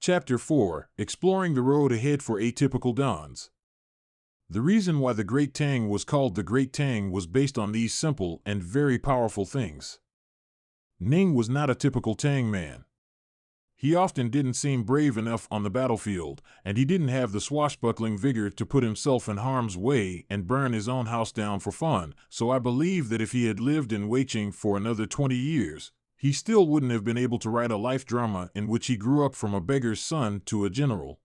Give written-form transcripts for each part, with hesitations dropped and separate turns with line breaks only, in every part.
Chapter 4: Exploring the Road Ahead for Atypical Dons. The reason why the Great Tang was called the Great Tang was based on these simple and very powerful things. Ning was not a typical Tang man. He often didn't seem brave enough on the battlefield, and he didn't have the swashbuckling vigor to put himself in harm's way and burn his own house down for fun, so I believe that if he had lived in Weiqing for another 20 years, he still wouldn't have been able to write a life drama in which he grew up from a beggar's son to a general.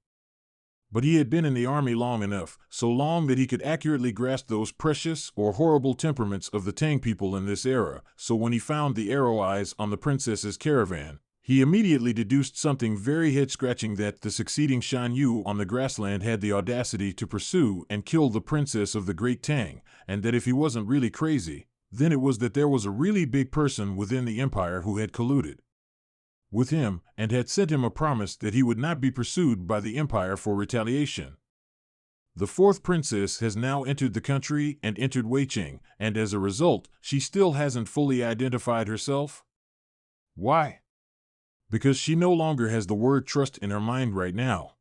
But he had been in the army long enough, so long that he could accurately grasp those precious or horrible temperaments of the Tang people in this era, so when he found the arrow eyes on the princess's caravan, he immediately deduced something very head-scratching, that the succeeding Shan Yu on the grassland had the audacity to pursue and kill the princess of the Great Tang, and that if he wasn't really crazy, then it was that there was a really big person within the empire who had colluded with him and had sent him a promise that he would not be pursued by the empire for retaliation. The fourth princess has now entered the country and entered Weiqing, and as a result, she still hasn't fully identified herself. Why? Because she no longer has the word trust in her mind right now.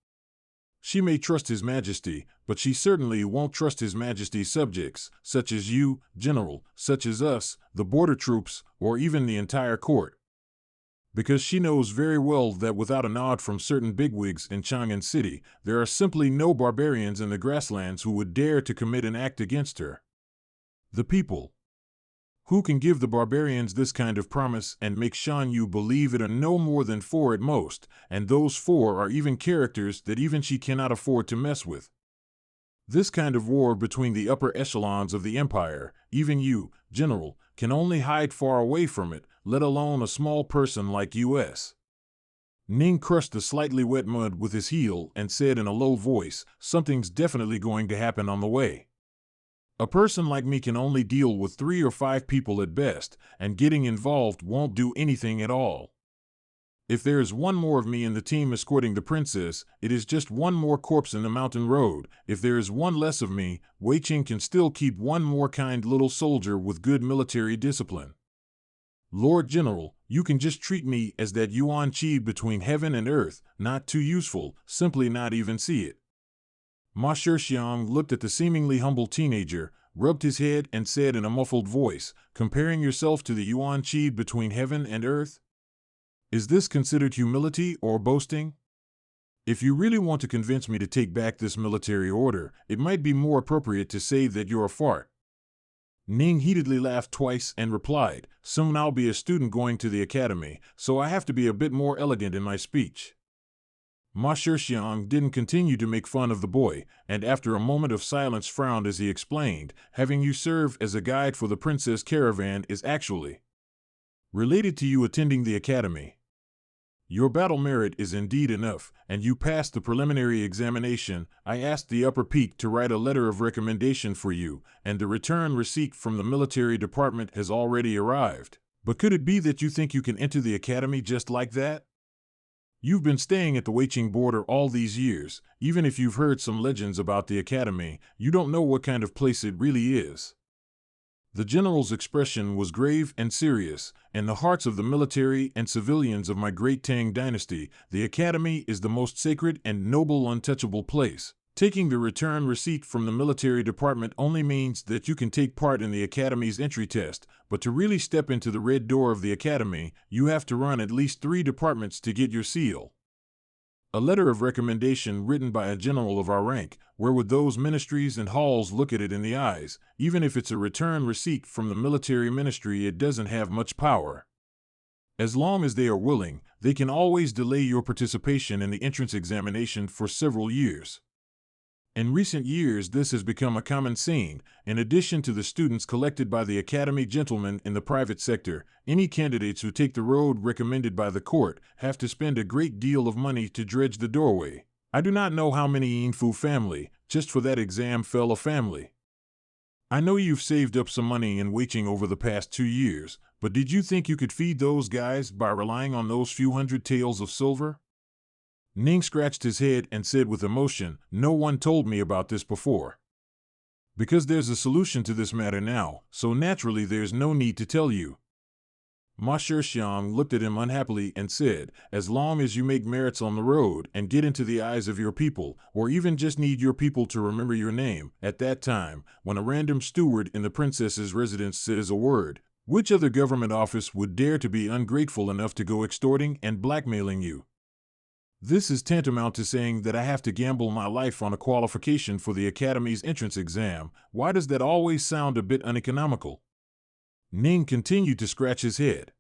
She may trust His Majesty, but she certainly won't trust His Majesty's subjects, such as you, General, such as us, the border troops, or even the entire court. Because she knows very well that without a nod from certain bigwigs in Chang'an City, there are simply no barbarians in the grasslands who would dare to commit an act against her. The people. Who can give the barbarians this kind of promise and make Shan Yu believe it are no more than 4 at most, and those 4 are even characters that even she cannot afford to mess with? This kind of war between the upper echelons of the empire, even you, General, can only hide far away from it, let alone a small person like us. Ning crushed the slightly wet mud with his heel and said in a low voice, "Something's definitely going to happen on the way. A person like me can only deal with 3 or 5 people at best, and getting involved won't do anything at all. If there is one more of me in the team escorting the princess, it is just one more corpse in the mountain road. If there is one less of me, Weiqing can still keep one more kind little soldier with good military discipline. Lord General, you can just treat me as that yuan chi between heaven and earth, not too useful, simply not even see it." Ma Shixiang looked at the seemingly humble teenager, rubbed his head, and said in a muffled voice, "Comparing yourself to the yuan chi between heaven and earth? Is this considered humility or boasting? If you really want to convince me to take back this military order, it might be more appropriate to say that you're a fart." Ning heatedly laughed twice and replied, "Soon I'll be a student going to the academy, so I have to be a bit more elegant in my speech." Ma Shixiang didn't continue to make fun of the boy, and after a moment of silence frowned as he explained, "Having you serve as a guide for the princess caravan is actually related to you attending the academy. Your battle merit is indeed enough, and you passed the preliminary examination. I asked the upper peak to write a letter of recommendation for you, and the return receipt from the military department has already arrived. But could it be that you think you can enter the academy just like that? You've been staying at the Weiqing border all these years. Even if you've heard some legends about the academy, you don't know what kind of place it really is." The general's expression was grave and serious. "In the hearts of the military and civilians of my great Tang dynasty, the academy is the most sacred and noble, untouchable place. Taking the return receipt from the military department only means that you can take part in the academy's entry test, but to really step into the red door of the academy, you have to run at least 3 departments to get your seal. A letter of recommendation written by a general of our rank, where would those ministries and halls look at it in the eyes? Even if it's a return receipt from the military ministry, it doesn't have much power. As long as they are willing, they can always delay your participation in the entrance examination for several years. In recent years, this has become a common scene. In addition to the students collected by the academy gentlemen in the private sector, any candidates who take the road recommended by the court have to spend a great deal of money to dredge the doorway. I do not know how many Yinfu family, just for that exam, fell a family. I know you've saved up some money in Weiqing over the past 2 years, but did you think you could feed those guys by relying on those few hundred taels of silver?" Ning scratched his head and said with emotion, "No one told me about this before. Because there's a solution to this matter now, so naturally there's no need to tell you." Ma Xiang looked at him unhappily and said, as long as you make merits on the road and get into the eyes of your people, or even just need your people to remember your name, at that time, when a random steward in the princess's residence says a word, which other government office would dare to be ungrateful enough to go extorting and blackmailing you? This is tantamount to saying that I have to gamble my life on a qualification for the Academy's entrance exam. Why does that always sound a bit uneconomical? Ning continued to scratch his head.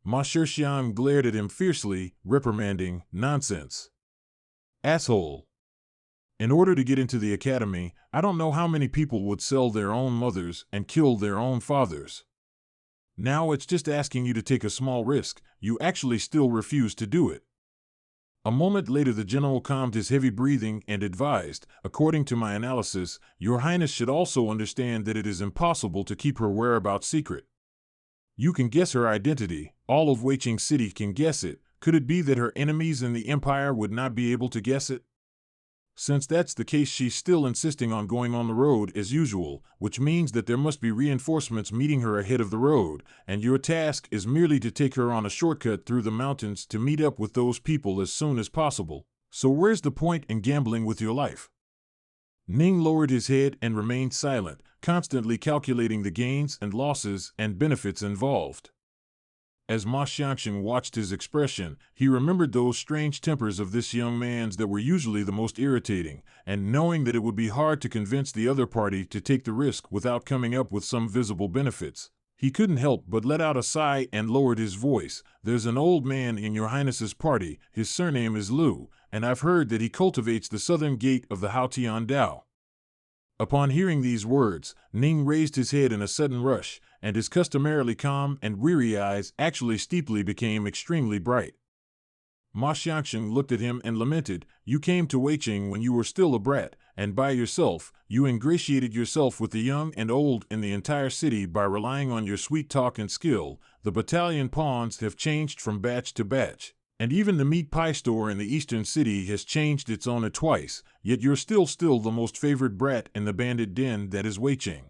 Ma Xiang glared at him fiercely, reprimanding, nonsense. Asshole. In order to get into the academy, I don't know how many people would sell their own mothers and kill their own fathers. Now it's just asking you to take a small risk. You actually still refuse to do it. A moment later the general calmed his heavy breathing and advised, according to my analysis, Your Highness should also understand that it is impossible to keep her whereabouts secret. You can guess her identity, all of Weiqing City can guess it. Could it be that her enemies in the Empire would not be able to guess it? Since that's the case, she's still insisting on going on the road as usual, which means that there must be reinforcements meeting her ahead of the road, and your task is merely to take her on a shortcut through the mountains to meet up with those people as soon as possible. So where's the point in gambling with your life? Ning lowered his head and remained silent, constantly calculating the gains and losses and benefits involved. As Ma Xiangxing watched his expression, he remembered those strange tempers of this young man's that were usually the most irritating, and knowing that it would be hard to convince the other party to take the risk without coming up with some visible benefits, he couldn't help but let out a sigh and lowered his voice. There's an old man in Your Highness's party, his surname is Lu, and I've heard that he cultivates the southern gate of the Haotian Dao. Upon hearing these words, Ning raised his head in a sudden rush, and his customarily calm and weary eyes actually steeply became extremely bright. Ma Xiangxing looked at him and lamented, You came to Weiqing when you were still a brat, and by yourself, you ingratiated yourself with the young and old in the entire city by relying on your sweet talk and skill. The battalion pawns have changed from batch to batch, and even the meat pie store in the eastern city has changed its owner twice, yet you're still the most favored brat in the bandit den that is Weiqing.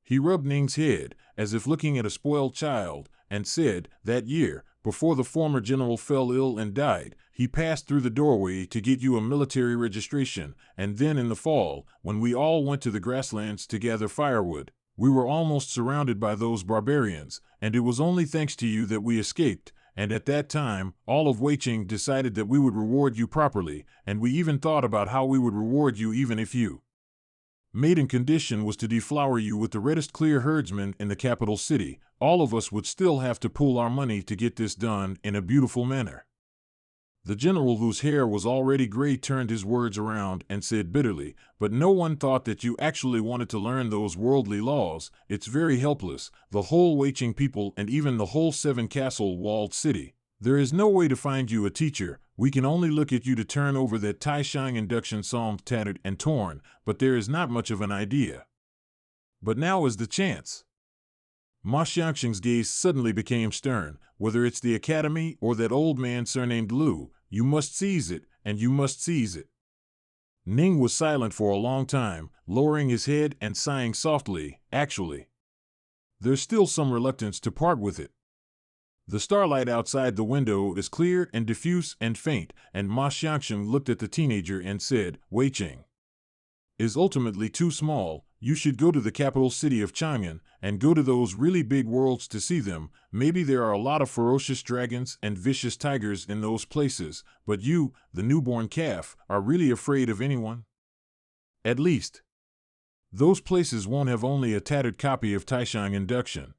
He rubbed Ning's head, as if looking at a spoiled child, and said, That year, before the former general fell ill and died, he passed through the doorway to get you a military registration, and then in the fall, when we all went to the grasslands to gather firewood, we were almost surrounded by those barbarians, and it was only thanks to you that we escaped, and at that time, all of Weiqing decided that we would reward you properly, and we even thought about how we would reward you even if you maiden condition was to deflower you with the reddest clear herdsmen in the capital city. All of us would still have to pool our money to get this done in a beautiful manner. The general, whose hair was already gray, turned his words around and said bitterly, But no one thought that you actually wanted to learn those worldly laws. It's very helpless, the whole Weiqing people and even the whole 7-castle walled city. There is no way to find you a teacher. We can only look at you to turn over that Taishang induction psalm tattered and torn, but there is not much of an idea. But now is the chance. Ma Xiangxing's gaze suddenly became stern. Whether it's the academy or that old man surnamed Lu, you must seize it, and you must seize it. Ning was silent for a long time, lowering his head and sighing softly. Actually, there's still some reluctance to part with it. The starlight outside the window is clear and diffuse and faint, and Ma Xiangxing looked at the teenager and said, Weiqing is ultimately too small. You should go to the capital city of Chang'an and go to those really big worlds to see them. Maybe there are a lot of ferocious dragons and vicious tigers in those places, but you, the newborn calf, are really afraid of anyone? At least, those places won't have only a tattered copy of Taishang induction.